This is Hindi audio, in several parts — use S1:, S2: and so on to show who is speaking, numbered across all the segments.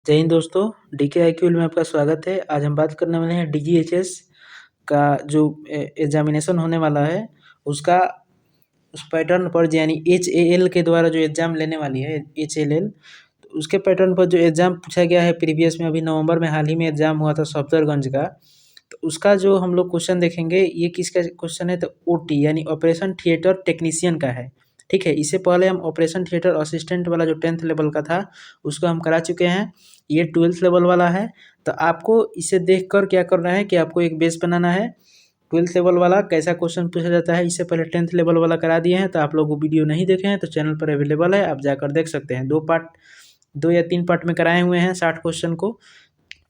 S1: जय हिंद दोस्तों, डीके आईक्यूएल में आपका स्वागत है। आज हम बात करने वाले हैं डीजीएचएस का जो एग्जामिनेशन होने वाला है उसका उस पैटर्न पर, यानी एचएएल के द्वारा जो एग्ज़ाम लेने वाली है एचएलएल, तो उसके पैटर्न पर जो एग्ज़ाम पूछा गया है प्रीवियस में, अभी नवंबर में हाल ही में एग्ज़ाम हुआ था सफदरगंज का। तो उसका जो हम लोग क्वेश्चन देखेंगे, ये किसका क्वेश्चन है, तो ओटी यानी ऑपरेशन थिएटर टेक्नीशियन का है। ठीक है, इससे पहले हम ऑपरेशन थिएटर असिस्टेंट वाला जो 10th लेवल का था उसको हम करा चुके हैं। ये 12th लेवल वाला है। तो आपको इसे देखकर क्या करना है कि आपको एक बेस बनाना है। 12th लेवल वाला कैसा क्वेश्चन पूछा जाता है, इससे पहले 10th लेवल वाला करा दिए हैं। तो आप लोग वो वीडियो नहीं देखे हैं तो चैनल पर अवेलेबल है, आप जाकर देख सकते हैं। 2 या 3 पार्ट में कराए हुए हैं 60 क्वेश्चन को।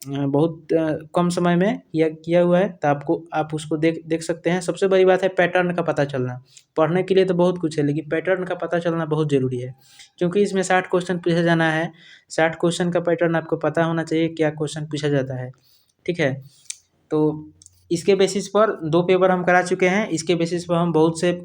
S1: बहुत कम समय में यह किया हुआ है, तो आप उसको देख सकते हैं। सबसे बड़ी बात है पैटर्न का पता चलना। पढ़ने के लिए तो बहुत कुछ है, लेकिन पैटर्न का पता चलना बहुत ज़रूरी है, क्योंकि इसमें 60 क्वेश्चन पूछा जाना है। 60 क्वेश्चन का पैटर्न आपको पता होना चाहिए, क्या क्वेश्चन पूछा जाता है। ठीक है, तो इसके बेसिस पर 2 पेपर हम करा चुके हैं। इसके बेसिस पर हम बहुत से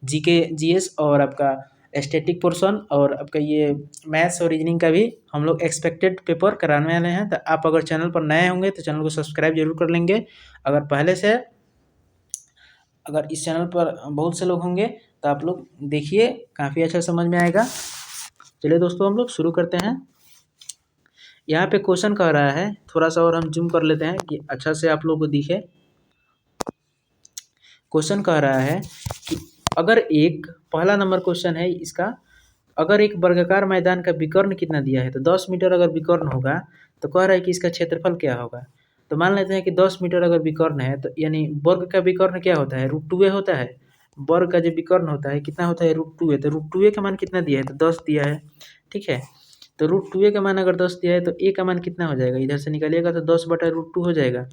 S1: जीके जीएस और आपका स्टैटिक पोर्शन और आपका ये मैथ्स और रीजनिंग का भी हम लोग एक्सपेक्टेड पेपर कराने वाले हैं। तो आप अगर चैनल पर नए होंगे तो चैनल को सब्सक्राइब जरूर कर लेंगे। अगर इस चैनल पर बहुत से लोग होंगे तो आप लोग देखिए, काफ़ी अच्छा समझ में आएगा। चलिए दोस्तों, हम लोग शुरू करते हैं। यहाँ पे क्वेश्चन कह रहा है, थोड़ा सा और हम जूम कर लेते हैं कि अच्छा से आप लोग को दिखे। क्वेश्चन कह रहा है कि अगर एक पहला नंबर क्वेश्चन है इसका, अगर एक वर्गाकार मैदान का विकर्ण कितना दिया है, तो 10 मीटर अगर विकर्ण होगा तो कह रहा है कि इसका क्षेत्रफल क्या होगा। तो मान लेते हैं कि 10 मीटर अगर विकर्ण है, तो यानी वर्ग का विकर्ण क्या होता है, √2a होता है। वर्ग का जो विकर्ण होता है कितना होता है, √2a। तो √2a का मान कितना दिया है, तो 10 दिया है। ठीक है, तो √2a का मान अगर 10 दिया है तो a का मान कितना हो जाएगा, इधर से निकालिएगा तो 10/√2 हो जाएगा।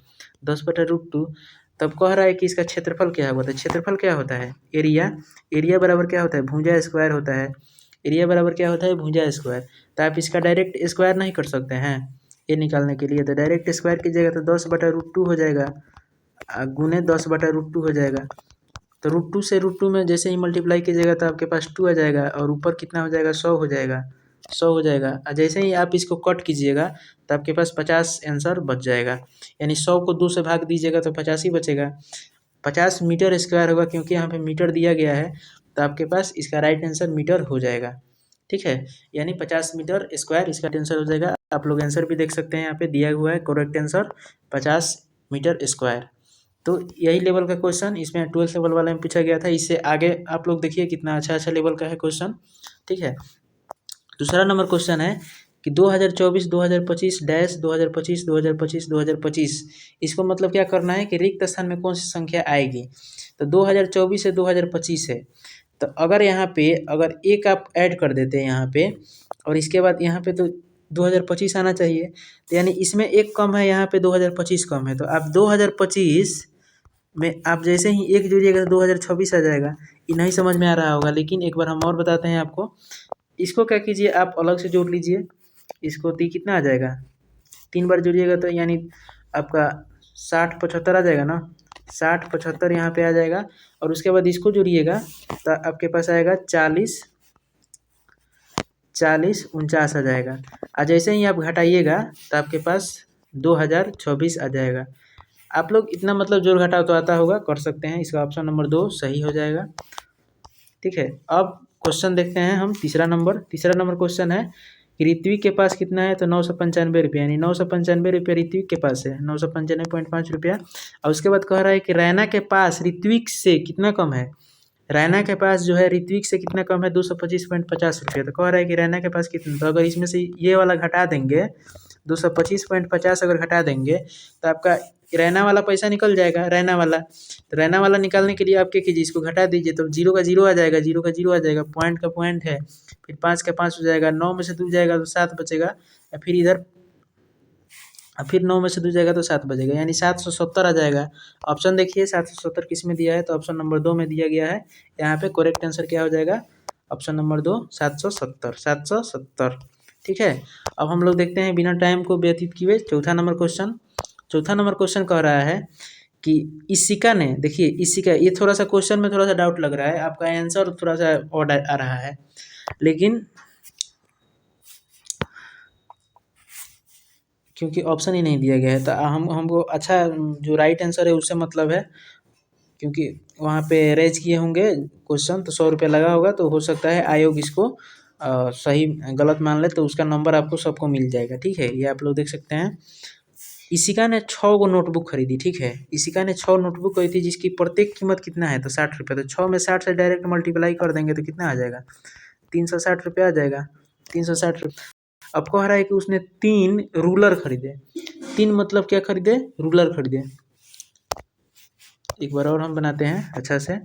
S1: 10/√2। तब कह रहा है कि इसका क्षेत्रफल क्या होगा। तो क्षेत्रफल क्या होता है, एरिया। एरिया बराबर क्या होता है, भुजा स्क्वायर होता है। एरिया बराबर क्या होता है, भुजा स्क्वायर। तो आप इसका डायरेक्ट स्क्वायर नहीं कर सकते हैं ये निकालने के लिए, तो डायरेक्ट स्क्वायर कीजिएगा तो 10/√2 हो जाएगा, गुने 10/√2 हो जाएगा। तो √2 से √2 में जैसे ही मल्टीप्लाई कीजिएगा तो आपके पास 2 आ जाएगा, और ऊपर कितना हो जाएगा, 100 हो जाएगा। 100 हो जाएगा, और जैसे ही आप इसको कट कीजिएगा तो आपके पास 50 आंसर बच जाएगा। यानी 100 को 2 से भाग दीजिएगा तो 50 ही बचेगा। 50 मीटर स्क्वायर होगा, क्योंकि यहाँ पे मीटर दिया गया है, तो आपके पास इसका राइट आंसर मीटर हो जाएगा। ठीक है, यानी 50 मीटर स्क्वायर इसका आंसर हो जाएगा। आप लोग आंसर भी देख सकते हैं, यहाँ पे दिया हुआ है करेक्ट आंसर 50 मीटर स्क्वायर। तो यही लेवल का क्वेश्चन इसमें 12th लेवल वाले में पूछा गया था। इससे आगे आप लोग देखिए कितना अच्छा अच्छा लेवल का है क्वेश्चन। ठीक है, दूसरा नंबर क्वेश्चन है कि 2024 2025 डैश 2025 2025 2025, इसको मतलब क्या करना है कि रिक्त स्थान में कौन सी संख्या आएगी। तो 2024 से 2025 है, तो अगर यहाँ पे अगर एक आप ऐड कर देते हैं यहाँ पे, और इसके बाद यहाँ पे तो 2025 आना चाहिए। तो यानी इसमें एक कम है, यहाँ पे 2025 कम है, तो आप 2025 में आप जैसे ही एक जोड़िएगा तो 2026 आ जाएगा। ये नहीं समझ में आ रहा होगा, लेकिन एक बार हम और बताते हैं आपको। इसको क्या कीजिए, आप अलग से जोड़ लीजिए। इसको कितना आ जाएगा, 3 बार जोड़िएगा तो यानी आपका 60 75 आ जाएगा ना। 60 75 यहाँ पे आ जाएगा, और उसके बाद इसको जोड़िएगा तो आपके पास आएगा 40 40 49 आ जाएगा। और जैसे ही आप घटाइएगा तो आपके पास 2026 आ जाएगा। आप लोग इतना मतलब जोड़ घटाव तो आता होगा, कर सकते हैं। इसका ऑप्शन नंबर 2 सही हो जाएगा। ठीक है, अब क्वेश्चन देखते हैं हम तीसरा नंबर क्वेश्चन है कि ऋत्विक के पास कितना है, तो 995 रुपये, यानी 995 रुपये ऋत्विक के पास है, 995.5 रुपया। और उसके बाद कह रहा है कि रैना के पास ऋत्विक से कितना कम है। रैना के पास जो है ऋत्विक से कितना कम है, 225.50 रुपये। तो कह रहा है कि रैना के पास कितना, तो अगर इसमें से ये वाला घटा देंगे, 225.50 अगर घटा देंगे तो आपका रैना वाला पैसा निकल जाएगा, रैना वाला। तो रैना वाला निकालने के लिए आप क्या कीजिए, इसको घटा दीजिए तो 0 का 0 आ जाएगा, 0 का 0 आ जाएगा, पॉइंट का पॉइंट है, फिर 5 का 5 हो जाएगा, 9 में से 2 जाएगा तो 7 बचेगा, या फिर इधर फिर 9 में से 2 जाएगा तो 7 बचेगा, यानी 770 आ जाएगा। ऑप्शन देखिए 770 किस में दिया है, तो ऑप्शन नंबर 2 में दिया गया है। यहाँ पे करेक्ट आंसर क्या हो जाएगा, ऑप्शन नंबर 2 770। ठीक है, अब हम लोग देखते हैं बिना टाइम को व्यतीत किए चौथा नंबर क्वेश्चन कह रहा है कि इसिका ने, देखिए इसिका, ये थोड़ा सा क्वेश्चन में थोड़ा सा डाउट लग रहा है, आपका आंसर थोड़ा सा ऑड आ रहा है, लेकिन क्योंकि ऑप्शन ही नहीं दिया गया है, तो हमको अच्छा जो राइट आंसर है उससे मतलब है, क्योंकि वहाँ पे रेज किए होंगे क्वेश्चन, तो 100 रुपया लगा होगा, तो हो सकता है आयोग इसको सही गलत मान ले, तो उसका नंबर आपको सबको मिल जाएगा। ठीक है, ये आप लोग देख सकते हैं। इशिका ने 6 गो नोटबुक खरीदी। ठीक है, इशिका ने 6 नोटबुक खरीदी जिसकी प्रत्येक कीमत कितना है, तो 60 रुपये। तो 6 में 60 से डायरेक्ट मल्टीप्लाई कर देंगे तो कितना आ जाएगा, 360 रुपये आ जाएगा। 360 रुपये। अब कह रहा है कि उसने 3 रूलर खरीदे। 3 मतलब क्या खरीदे, रूलर खरीदे। एक बार और हम बनाते हैं अच्छा से।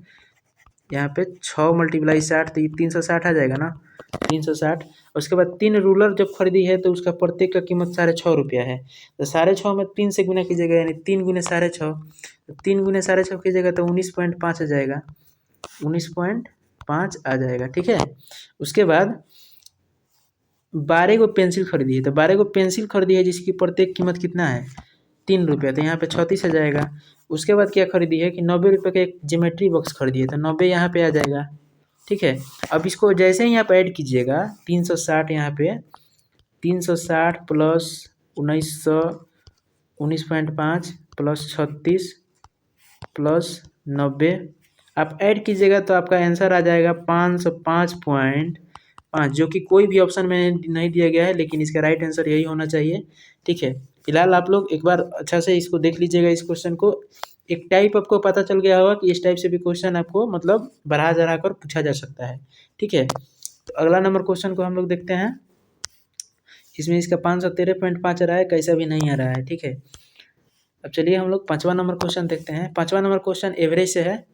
S1: यहाँ पे 6 × 60 तो ये 360 आ जाएगा ना, 360। उसके बाद 3 रूलर जब खरीदी है तो उसका प्रत्येक का कीमत 6.5 रुपया है। तो 6.5 में 3 से गुना कीजिएगा, यानी 3 × 6.5। तो 3 × 6.5 कीजिएगा तो 19.5 आ जाएगा, 19.5 आ जाएगा। ठीक है, उसके बाद 12 गो पेंसिल खरीदी है। तो 12 गो पेंसिल खरीदी है जिसकी प्रत्येक कीमत कितना है, 3 रुपया। तो यहाँ पे 36 आ जाएगा। उसके बाद क्या खरीदी है कि 90 रुपये का एक ज्योमेट्री बॉक्स खरीदी है, तो 90 यहाँ पे आ जाएगा। ठीक है, अब इसको जैसे ही यहाँ पे ऐड कीजिएगा 360, यहाँ पे 360 प्लस 1900 19.5 प्लस 36 प्लस 90 आप ऐड कीजिएगा तो आपका आंसर आ जाएगा 505.5, जो कि कोई भी ऑप्शन में नहीं दिया गया है, लेकिन इसका राइट आंसर यही होना चाहिए। ठीक है, फिलहाल आप लोग एक बार अच्छा से इसको देख लीजिएगा, इस क्वेश्चन को। एक टाइप आपको पता चल गया होगा कि इस टाइप से भी क्वेश्चन आपको मतलब बढ़ा चढ़ा कर पूछा जा सकता है। ठीक है, तो अगला नंबर क्वेश्चन को हम लोग देखते हैं। इसमें इसका 513.5 आ रहा है, कैसा भी नहीं आ रहा है। ठीक है, अब चलिए हम लोग 5वां नंबर क्वेश्चन देखते हैं। 5वां नंबर क्वेश्चन एवरेज से है।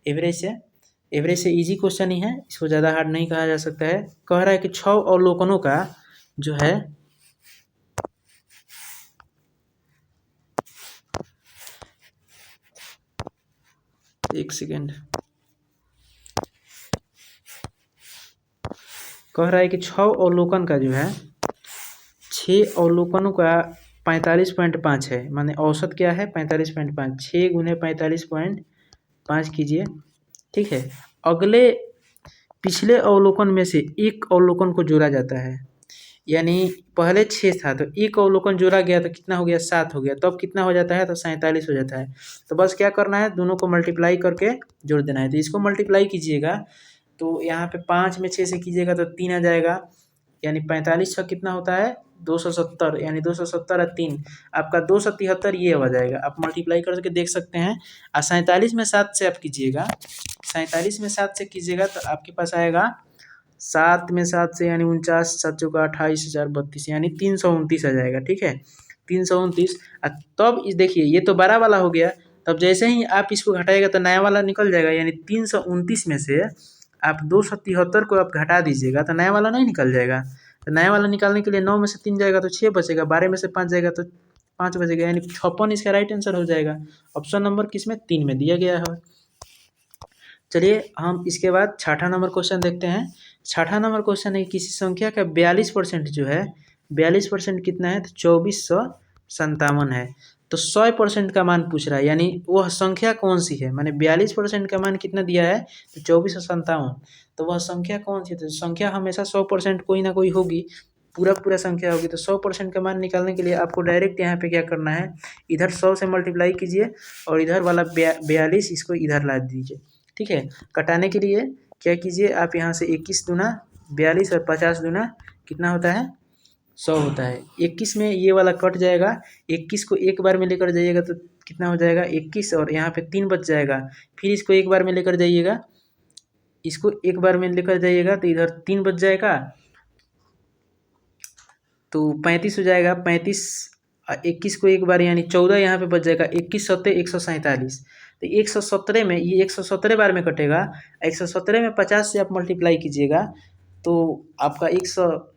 S1: एवरेज से इजी क्वेश्चन ही है, इसको ज़्यादा हार्ड नहीं कहा जा सकता है। कह रहा है कि 6 अवलोकनों का जो है एक सेकेंड, कह रहा है कि 6 अवलोकन का जो है 6 अवलोकनों का 45.5 है, माने औसत क्या है 45.5। 6 × 45.5 कीजिए। ठीक है, अगले पिछले अवलोकन में से एक अवलोकन को जोड़ा जाता है, यानी पहले 6 था तो एक अवलोकन जोड़ा गया तो कितना हो गया, 7 हो गया। तब कितना हो जाता है, तो 47 हो जाता है। तो बस क्या करना है, दोनों को मल्टीप्लाई करके जोड़ देना है। तो इसको मल्टीप्लाई कीजिएगा तो यहाँ पे 5 में 6 से कीजिएगा तो 3 आ जाएगा, यानी 45 6 कितना होता है 270, यानी 270 और 3 आपका 273 ये हो जाएगा। आप मल्टीप्लाई करके देख सकते हैं। और 47 में 7 से आप कीजिएगा, 47 में 7 से कीजिएगा तो आपके पास आएगा 7 में 7 से, यानी 49, 7 चौका 28, 4 32, यानी 329 आ जाएगा। ठीक है, 329। तब इस देखिए ये तो बड़ा वाला हो गया, तब जैसे ही आप इसको घटाएगा तो नया वाला निकल जाएगा, यानी 329 में से आप 273 को आप घटा दीजिएगा तो नया वाला नहीं निकल जाएगा। तो नया वाला निकालने के लिए 9 में से 3 जाएगा तो 6 बचेगा, 12 में से 5 जाएगा तो 5 बचेगा, यानी 56 इसका राइट आंसर हो जाएगा। ऑप्शन नंबर किसमें, 3 में दिया गया है। चलिए हम इसके बाद 6ठा नंबर क्वेश्चन देखते हैं। 6ठा नंबर क्वेश्चन है किसी संख्या का 42% जो है, 42% कितना है, तो 2457 है। तो 100% का मान पूछ रहा है, यानी वह संख्या कौन सी है, माने 42% का मान कितना दिया है, तो 2457। तो वह संख्या कौन सी है, तो संख्या हमेशा 100% कोई ना कोई होगी, पूरा संख्या होगी। तो 100% का मान निकालने के लिए आपको डायरेक्ट यहाँ पे क्या करना है, इधर 100 से मल्टीप्लाई कीजिए और इधर वाला 42 इसको इधर ला दीजिए। ठीक है, कटाने के लिए क्या कीजिए आप, यहाँ से 21 दूना 42 और 50 दूना कितना होता है, 100 होता है। 21 में ये वाला कट जाएगा, 21 को एक बार में लेकर जाइएगा तो कितना हो जाएगा 21, और यहाँ पे 3 बच जाएगा। फिर इसको एक बार में लेकर जाइएगा, इसको एक बार में लेकर जाइएगा तो इधर 3 बच जाएगा, तो 35 हो जाएगा। 35 21 को एक बार, यानी 14 यहाँ पे बच जाएगा। 21 सत्ते 147, तो 117 में ये 117 बार में कटेगा। 117 में 50 से आप मल्टीप्लाई कीजिएगा तो आपका 100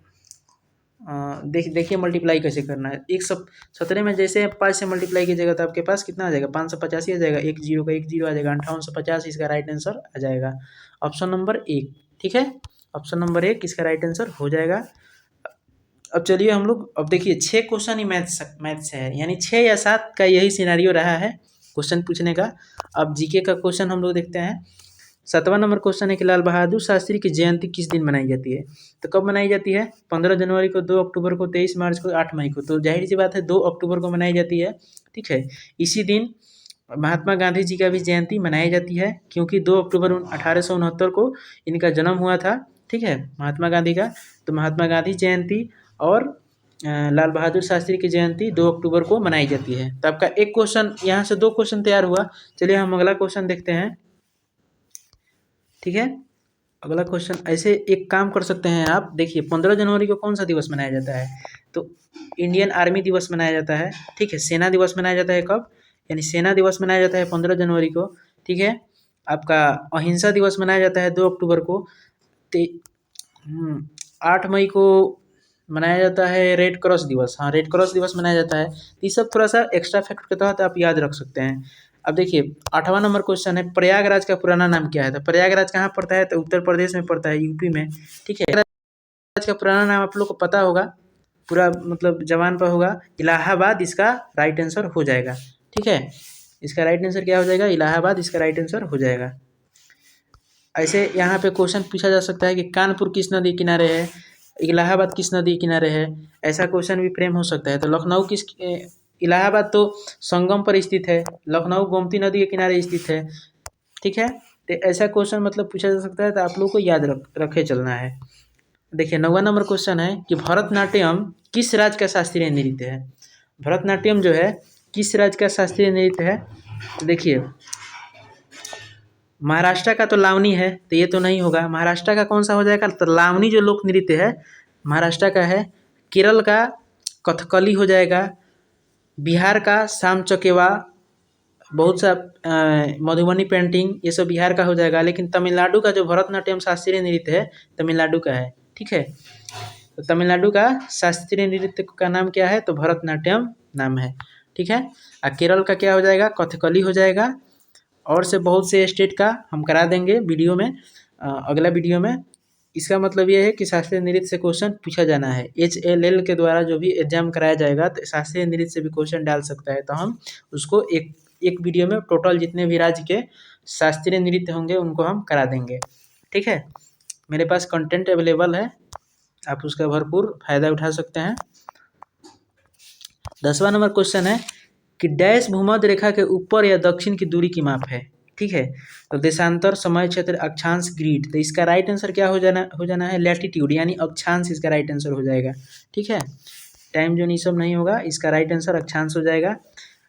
S1: देखिए मल्टीप्लाई कैसे करना है। 117 में जैसे 5 से मल्टीप्लाई कीजिएगा तो आपके पास कितना आ जाएगा, 585 आ जाएगा। एक जीरो का एक जीरो आ जाएगा, 5850 इसका राइट आंसर आ जाएगा। Option number 1। ठीक है, ऑप्शन नंबर 1 इसका राइट आंसर हो जाएगा। अब चलिए हम लोग, अब देखिए 6 क्वेश्चन ही मैथ से है, यानी 6 या 7 का यही सिनेरियो रहा है क्वेश्चन पूछने का। अब जीके का क्वेश्चन हम लोग देखते हैं। 7वां नंबर क्वेश्चन है कि लाल बहादुर शास्त्री की जयंती किस दिन मनाई जाती है? तो कब मनाई जाती है? 15 जनवरी को, 2 अक्टूबर को, 23 मार्च को, 8 मई को। तो जाहिर सी बात है 2 अक्टूबर को मनाई जाती है। ठीक है, इसी दिन महात्मा गांधी जी का भी जयंती मनाई जाती है, क्योंकि 2 अक्टूबर 1869 को इनका जन्म हुआ था। ठीक है, महात्मा गांधी का। तो महात्मा गांधी जयंती और लाल बहादुर शास्त्री की जयंती 2 अक्टूबर को मनाई जाती है। तो आपका एक क्वेश्चन यहाँ से 2 क्वेश्चन तैयार हुआ। चलिए हम अगला क्वेश्चन देखते हैं। ठीक है, अगला क्वेश्चन ऐसे एक काम कर सकते हैं आप। देखिए 15 जनवरी को कौन सा दिवस मनाया जाता है? तो इंडियन आर्मी दिवस मनाया जाता है। ठीक है, सेना दिवस मनाया जाता है कब? यानी सेना दिवस मनाया जाता है 15 जनवरी को। ठीक है, आपका अहिंसा दिवस मनाया जाता है 2 अक्टूबर को। 8 मई को मनाया जाता है रेड क्रॉस दिवस। हाँ, रेड क्रॉस दिवस मनाया जाता है। ये सब थोड़ा सा एक्स्ट्रा फैक्ट के तहत आप याद रख सकते हैं। अब देखिए 8वां नंबर क्वेश्चन है, प्रयागराज का पुराना नाम क्या है? तो प्रयागराज कहाँ पड़ता है? तो उत्तर प्रदेश में पड़ता है, यूपी में। ठीक है, प्रयागराज का पुराना नाम आप लोग को पता होगा, पूरा मतलब जवान पर होगा, इलाहाबाद इसका राइट आंसर हो जाएगा। ठीक है, इसका राइट आंसर क्या हो जाएगा? इलाहाबाद इसका राइट आंसर हो जाएगा। ऐसे यहाँ पे क्वेश्चन पूछा जा सकता है कि कानपुर किस नदी किनारे है, इलाहाबाद किस नदी किनारे है, ऐसा क्वेश्चन भी फ्रेम हो सकता है। तो लखनऊ किस, इलाहाबाद तो संगम पर स्थित है, लखनऊ गोमती नदी के किनारे स्थित है। ठीक है, तो ऐसा क्वेश्चन मतलब पूछा जा सकता है, तो आप लोग को याद रखे चलना है। देखिए 9वां नंबर क्वेश्चन है कि भरतनाट्यम किस राज्य का शास्त्रीय नृत्य है? भरतनाट्यम जो है किस राज्य का शास्त्रीय नृत्य है? तो देखिए महाराष्ट्र का तो लावनी है, तो ये तो नहीं होगा। महाराष्ट्र का कौन सा हो जाएगा? तो लावनी जो लोक नृत्य है महाराष्ट्र का है। केरल का कथकली हो जाएगा। बिहार का शाम चकेवा, बहुत सा मधुबनी पेंटिंग, ये सब बिहार का हो जाएगा। लेकिन तमिलनाडु का जो भरतनाट्यम शास्त्रीय नृत्य है तमिलनाडु का है। ठीक है, तो तमिलनाडु का शास्त्रीय नृत्य का नाम क्या है? तो भरतनाट्यम नाम है। ठीक है, और केरल का क्या हो जाएगा? कथकली हो जाएगा। और से बहुत से स्टेट का हम करा देंगे वीडियो में, अगला वीडियो में। इसका मतलब ये है कि शास्त्रीय नृत्य से क्वेश्चन पूछा जाना है। HLL के द्वारा जो भी एग्जाम कराया जाएगा तो शास्त्रीय नृत्य से भी क्वेश्चन डाल सकता है। तो हम उसको एक वीडियो में टोटल जितने भी राज्य के शास्त्रीय नृत्य होंगे उनको हम करा देंगे। ठीक है, मेरे पास कंटेंट अवेलेबल है, आप उसका भरपूर फायदा उठा सकते हैं। 10वां नंबर क्वेश्चन है कि डैश भूमध्य रेखा के ऊपर या दक्षिण की दूरी की माप है। ठीक है, तो देशांतर, समय क्षेत्र, अक्षांश, ग्रिड। तो इसका राइट आंसर क्या हो जाना है? लैटिट्यूड, यानी अक्षांश इसका राइट आंसर हो जाएगा। ठीक है, टाइम जोन ये सब नहीं होगा, इसका राइट आंसर अक्षांश हो जाएगा।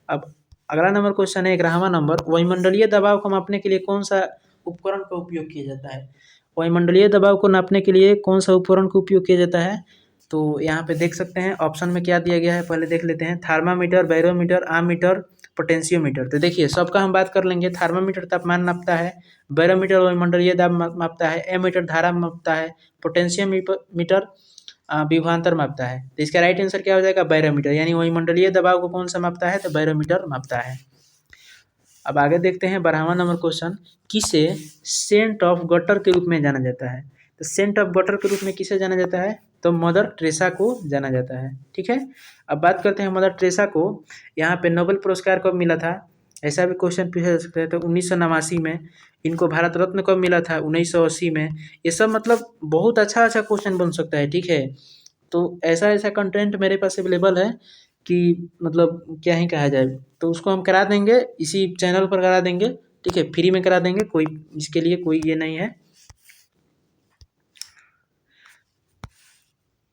S1: अब अगला नंबर क्वेश्चन है 11वां नंबर, वायुमंडलीय दबाव को मापने के लिए कौन सा उपकरण का उपयोग किया जाता है? वायुमंडलीय दबाव को नापने के लिए कौन सा उपकरण का उपयोग किया जाता है? तो यहाँ पे देख सकते हैं ऑप्शन में क्या दिया गया है, पहले देख लेते हैं। Thermometer, barometer, ammeter, potentiometer. तो देखिए सबका हम बात कर लेंगे। थर्मामीटर तापमान नापता है, बैरोमीटर वायुमंडलीय दाब मापता है, एमीटर धारा मापता है, पोटेंशियोमीटर विभवांतर मापता है। तो इसका राइट आंसर क्या हो जाएगा? बैरोमीटर, यानी वायुमंडलीय दबाव को कौन सा मापता है? तो बैरोमीटर मापता है। अब आगे देखते हैं 12वां नंबर क्वेश्चन, किसे सेंट ऑफ गटर के रूप में जाना जाता है? तो सेंट ऑफ गटर के रूप में किसे जाना जाता है? तो मदर टेरेसा को जाना जाता है। ठीक है, अब बात करते हैं मदर टेरेसा को, यहाँ पे नोबेल पुरस्कार कब मिला था? ऐसा भी क्वेश्चन पूछा जा सकता है। तो 1989 में। इनको भारत रत्न कब मिला था? 1980 में। ये सब मतलब बहुत अच्छा क्वेश्चन बन सकता है। ठीक है, तो ऐसा कंटेंट मेरे पास अवेलेबल है कि मतलब क्या ही कहा जाए। तो उसको हम करा देंगे, इसी चैनल पर करा देंगे। ठीक है, फ्री में करा देंगे, कोई इसके लिए कोई ये नहीं है।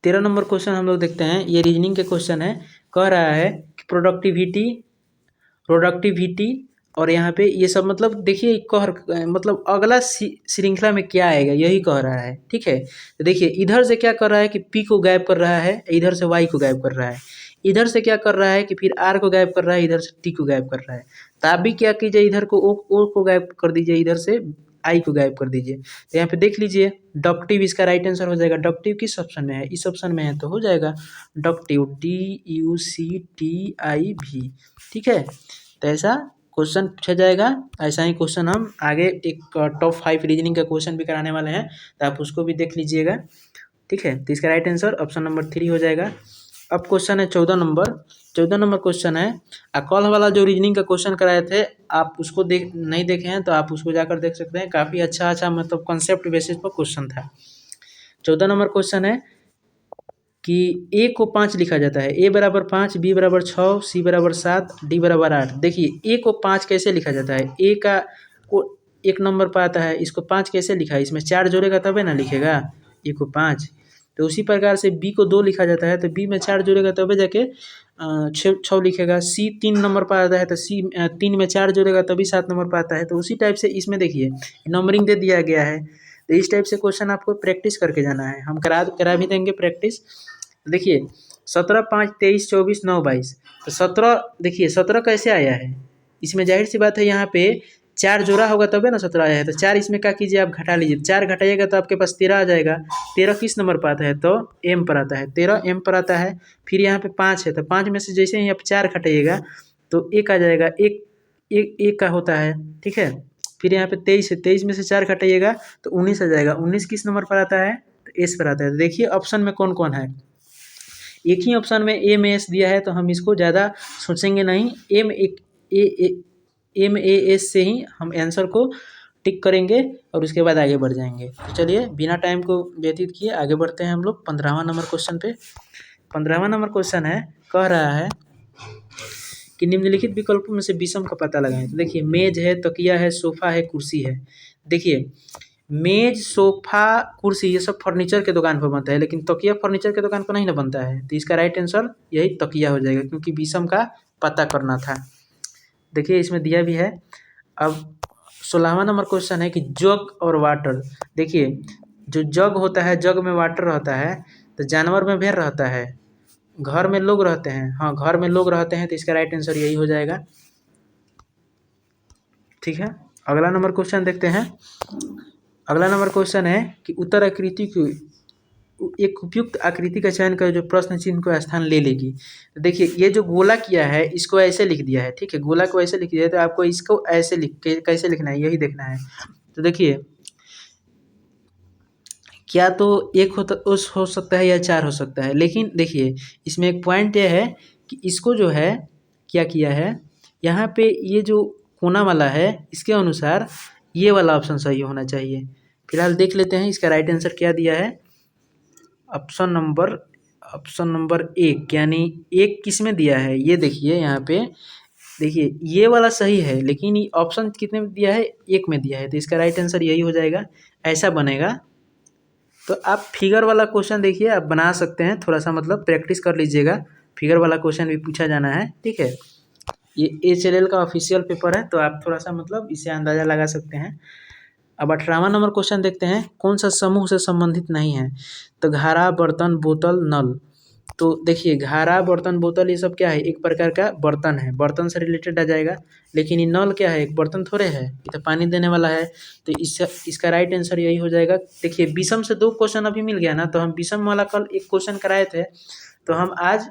S1: 13 नंबर क्वेश्चन हम लोग देखते हैं, ये रीजनिंग के क्वेश्चन है। कह रहा है कि प्रोडक्टिविटी और यहाँ पे ये सब मतलब देखिए मतलब अगला श्रृंखला में क्या आएगा यही कह रहा है। ठीक है, तो देखिए इधर से क्या कर रहा है कि P को गायब कर रहा है, इधर से Y को गायब कर रहा है। इधर से क्या कर रहा है कि फिर R को गायब कर रहा है, इधर से T को गायब कर रहा है। तो आप भी क्या कीजिए, इधर को O को गायब कर दीजिए, इधर से I को गायब कर दीजिए। तो यहाँ पे देख लीजिए डक्टिव इसका राइट आंसर हो जाएगा। डक्टिव किस ऑप्शन में है? इस ऑप्शन में है, तो हो जाएगा डक्टिव, DUCTIV। ठीक है, तो ऐसा क्वेश्चन पूछा जाएगा। ऐसा ही क्वेश्चन हम आगे एक टॉप 5 रीजनिंग का क्वेश्चन भी कराने वाले हैं, तो आप उसको भी देख लीजिएगा। ठीक है, तो इसका राइट आंसर ऑप्शन नंबर 3 हो जाएगा। अब क्वेश्चन है 14 नंबर 14 नंबर क्वेश्चन है, कल वाला जो रीजनिंग का क्वेश्चन कराए थे आप उसको नहीं देखे हैं तो आप उसको जाकर देख सकते हैं। काफ़ी अच्छा मतलब कॉन्सेप्ट बेसिस पर क्वेश्चन था। 14 नंबर क्वेश्चन है कि ए को 5 लिखा जाता है। ए बराबर 5, बी बराबर 6, सी बराबर 7, डी बराबर 8। देखिए ए को 5 कैसे लिखा जाता है। ए का को 1 नंबर पर आता है, इसको 5 कैसे लिखा है, इसमें 4 जोड़ेगा तबे ना लिखेगा ए को 5। तो उसी प्रकार से बी को 2 लिखा जाता है, तो बी में 4 जोड़ेगा तबे जाके 6 लिखेगा। सी 3 नंबर पर आता है, तो सी 3 में 4 जोड़ेगा तभी 7 नंबर पर आता है। तो उसी टाइप से इसमें देखिए नंबरिंग दे दिया गया है। तो इस टाइप से क्वेश्चन आपको प्रैक्टिस करके जाना है। हम करा भी देंगे प्रैक्टिस। देखिए 17, 5, 23, 24, 9, 22। तो 17 देखिए 17 कैसे आया है, इसमें जाहिर सी बात है यहाँ पे 4 जोड़ा होगा तबे ना 17 आया है। तो 4 इसमें क्या कीजिए आप घटा लीजिए, 4 घटाइएगा तो आपके पास 13 आ जाएगा। 13 किस नंबर पर आता है, तो एम पर आता है। 13 एम पर आता है। फिर यहाँ पे 5 है, तो 5 में से जैसे ही आप 4 घटाइएगा तो एक आ जाएगा, एक का होता है, ठीक है। फिर यहाँ पे 23 है, 23 में से 4 घटाइएगा तो 19 आ जाएगा। 19 किस नंबर पर आता है, तो एस पर आता है। तो देखिए ऑप्शन में कौन कौन है, एक ही ऑप्शन में ए में एस दिया है, तो हम इसको ज़्यादा सोचेंगे नहीं। एम ए एस से ही हम आंसर को टिक करेंगे और उसके बाद आगे बढ़ जाएंगे। तो चलिए बिना टाइम को व्यतीत किए आगे बढ़ते हैं हम लोग 15वां नंबर क्वेश्चन पे। 15वां नंबर क्वेश्चन है, कह रहा है कि निम्नलिखित विकल्पों में से विषम का पता लगाएं। तो देखिए मेज है, तकिया है, सोफा है, कुर्सी है। देखिए मेज, सोफा, कुर्सी ये सब फर्नीचर के दुकान पर बनता है, लेकिन तकिया फर्नीचर के दुकान पर नहीं ना बनता है। तो इसका राइट आंसर यही तकिया हो जाएगा, क्योंकि विषम का पता करना था। देखिए इसमें दिया भी है। अब 16वां नंबर क्वेश्चन है कि जग और वाटर। देखिए जो जग होता है, जग में वाटर रहता है, तो जानवर में भेड़ रहता है, घर में लोग रहते हैं। हाँ घर में लोग रहते हैं, तो इसका राइट आंसर यही हो जाएगा, ठीक है। अगला नंबर क्वेश्चन देखते हैं। अगला नंबर क्वेश्चन है कि उत्तर आकृति की एक उपयुक्त आकृति का चयन कर जो प्रश्न चिन्ह को स्थान ले लेगी। तो देखिए ये जो गोला किया है इसको ऐसे लिख दिया है, ठीक है। गोला को ऐसे लिख दिया है, तो आपको इसको ऐसे कैसे लिखना है यही देखना है। तो देखिए क्या तो एक हो सकता है या 4 हो सकता है, लेकिन देखिए इसमें एक पॉइंट यह है कि इसको जो है क्या किया है, यहाँ पे ये जो कोना वाला है इसके अनुसार ये वाला ऑप्शन सही होना चाहिए। फिलहाल देख लेते हैं इसका राइट आंसर क्या दिया है। ऑप्शन नंबर 1 यानी 1 किस में दिया है, ये देखिए यहाँ पे देखिए ये वाला सही है, लेकिन ये ऑप्शन कितने में दिया है, 1 में दिया है। तो इसका राइट आंसर यही हो जाएगा, ऐसा बनेगा। तो आप फिगर वाला क्वेश्चन देखिए, आप बना सकते हैं, थोड़ा सा मतलब प्रैक्टिस कर लीजिएगा। फिगर वाला क्वेश्चन भी पूछा जाना है, ठीक है। ये HLL का ऑफिशियल पेपर है, तो आप थोड़ा सा मतलब इसे अंदाज़ा लगा सकते हैं। अब 18वां नंबर क्वेश्चन देखते हैं, कौन सा समूह से संबंधित नहीं है। तो घारा, बर्तन, बोतल, नल। तो देखिए घारा, बर्तन, बोतल ये सब क्या है, एक प्रकार का बर्तन है, बर्तन से रिलेटेड आ जाएगा। लेकिन ये नल क्या है, एक बर्तन थोड़े है, ये तो पानी देने वाला है। तो इसका राइट आंसर यही हो जाएगा। देखिए विषम से 2 क्वेश्चन अभी मिल गया ना, तो हम विषम वाला कल एक क्वेश्चन कराए थे, तो हम आज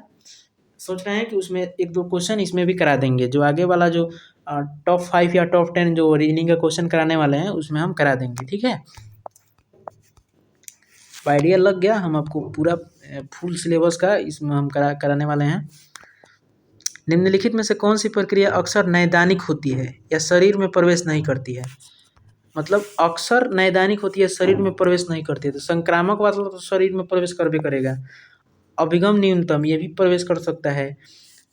S1: सोच रहे हैं कि उसमें 1-2 क्वेश्चन इसमें भी करा देंगे। जो आगे वाला जो टॉप 5 या टॉप 10 जो रीजनिंग का क्वेश्चन कराने वाले हैं उसमें हम करा देंगे, ठीक है। आइडिया लग गया, हम आपको पूरा फुल सिलेबस का इसमें हम कराने वाले हैं। निम्नलिखित में से कौन सी प्रक्रिया अक्सर नैदानिक होती है या शरीर में प्रवेश नहीं करती है। मतलब अक्सर नैदानिक होती है, शरीर में प्रवेश नहीं करती है। तो संक्रामक वाला तो शरीर में प्रवेश करबे करेगा। अभिगम न्यूनतम ये भी प्रवेश कर सकता है।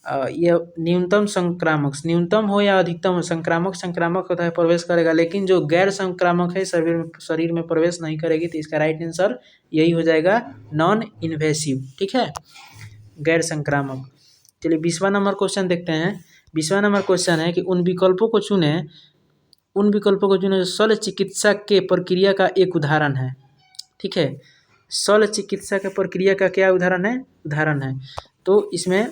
S1: ये न्यूनतम संक्रामक, न्यूनतम हो या अधिकतम हो, संक्रामक होता है प्रवेश करेगा, लेकिन जो गैर संक्रामक है शरीर में प्रवेश नहीं करेगी। तो इसका राइट आंसर यही हो जाएगा, नॉन इन्वेसिव, ठीक है, गैर संक्रामक। चलिए 20वां नंबर क्वेश्चन देखते हैं। 20वां नंबर क्वेश्चन है कि उन विकल्पों को चुने जो शल्य चिकित्सा के प्रक्रिया का एक उदाहरण है, ठीक है। शल्य चिकित्सा के प्रक्रिया का क्या उदाहरण है। तो इसमें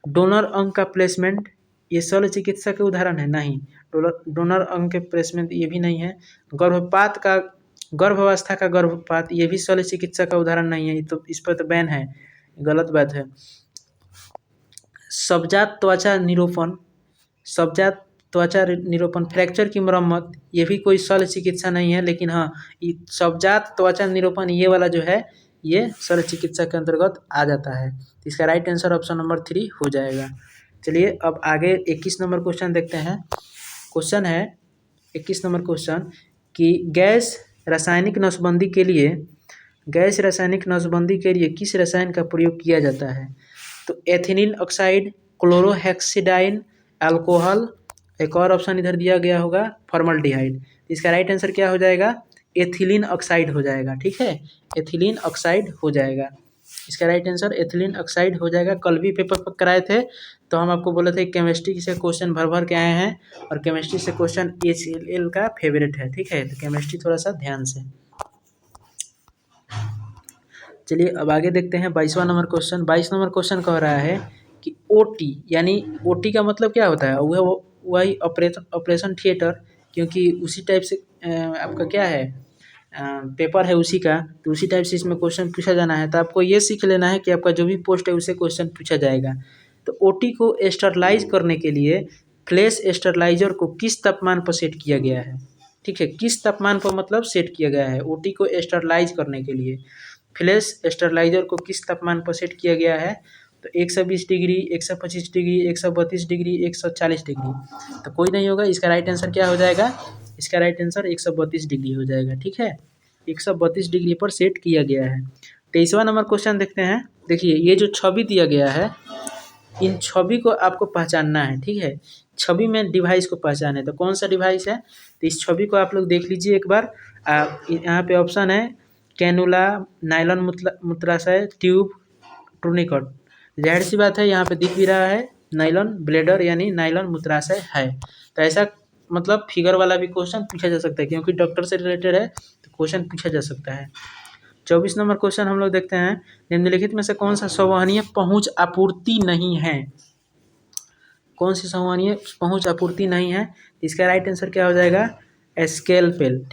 S1: डोनर अंग का प्लेसमेंट ये शल्य चिकित्सा के उदाहरण है, नहीं। डोनर अंग के प्लेसमेंट ये भी नहीं है। गर्भावस्था का गर्भपात ये भी शल्य चिकित्सा का उदाहरण नहीं है, तो इस पर तो बैन है, गलत बात है। सब्जात त्वचा निरोपण, फ्रैक्चर की मरम्मत ये भी कोई शल्य चिकित्सा नहीं है, लेकिन हाँ सब्जात त्वचा निरोपण ये वाला जो है ये शल्य चिकित्सा के अंतर्गत आ जाता है। तो इसका राइट आंसर ऑप्शन नंबर 3 हो जाएगा। चलिए अब आगे 21 नंबर क्वेश्चन देखते हैं। क्वेश्चन है 21 नंबर क्वेश्चन कि गैस रासायनिक नसबंदी के लिए किस रसायन का प्रयोग किया जाता है? तो एथिलीन ऑक्साइड, क्लोरोहेक्सिडाइन, अल्कोहल, एक और ऑप्शन इधर दिया गया होगा फॉर्मल्डिहाइड। इसका राइट आंसर क्या हो जाएगा? एथिलीन ऑक्साइड हो जाएगा। ठीक है, एथिलीन ऑक्साइड हो जाएगा। इसका राइट आंसर एथिलीन ऑक्साइड हो जाएगा। कल भी पेपर पर कराए थे तो हम आपको बोले थे केमिस्ट्री से क्वेश्चन भर भर के आए हैं और केमिस्ट्री से क्वेश्चन HCl का फेवरेट है। ठीक है, तो केमिस्ट्री थोड़ा सा ध्यान से। चलिए अब आगे देखते हैं 22वां नंबर क्वेश्चन। 22 नंबर क्वेश्चन कह रहा है कि OT यानी OT का मतलब क्या होता है? वही ऑपरेशन थिएटर, क्योंकि उसी टाइप से आपका क्या है पेपर है उसी का, तो उसी टाइप से इसमें क्वेश्चन पूछा जाना है। तो आपको ये सीख लेना है कि आपका जो भी पोस्ट है उससे क्वेश्चन पूछा जाएगा। तो OT को स्टरलाइज करने के लिए फ्लैश स्टरलाइजर को किस तापमान पर सेट किया गया है? ठीक है, किस तापमान पर मतलब सेट किया गया है OT को स्टरलाइज करने के लिए? फ्लैश स्टरलाइजर को किस तापमान पर सेट किया गया है? तो 120 डिग्री, 125 डिग्री, 132 डिग्री, 140 डिग्री। तो कोई नहीं होगा, इसका राइट आंसर क्या हो जाएगा? इसका राइट आंसर 132 डिग्री हो जाएगा। ठीक है, 132 डिग्री पर सेट किया गया है। 23वां नंबर क्वेश्चन देखते हैं। देखिए ये जो छवि दिया गया है, इन छवि को आपको पहचानना है। ठीक है, छवि में डिवाइस को पहचान है, तो कौन सा डिवाइस है? तो इस छवि को आप लोग देख लीजिए एक बार। यहाँ पे ऑप्शन है कैनुला, नायलॉन मूत्राशय, ट्यूब, टूर्निकेट। जाहिर सी बात है यहाँ पे दिख भी रहा है नायलॉन ब्लेडर यानी नायलॉन मूत्राशय है। तो ऐसा मतलब फिगर वाला भी क्वेश्चन पूछा जा सकता है, क्योंकि डॉक्टर से रिलेटेड है तो क्वेश्चन पूछा जा सकता है। 24 नंबर क्वेश्चन हम लोग देखते हैं। निम्नलिखित में से कौन सा संवहनीय पहुंच आपूर्ति नहीं है? कौन सी संवहनीय पहुंच आपूर्ति नहीं है? इसका राइट आंसर क्या हो जाएगा? स्केलपेल।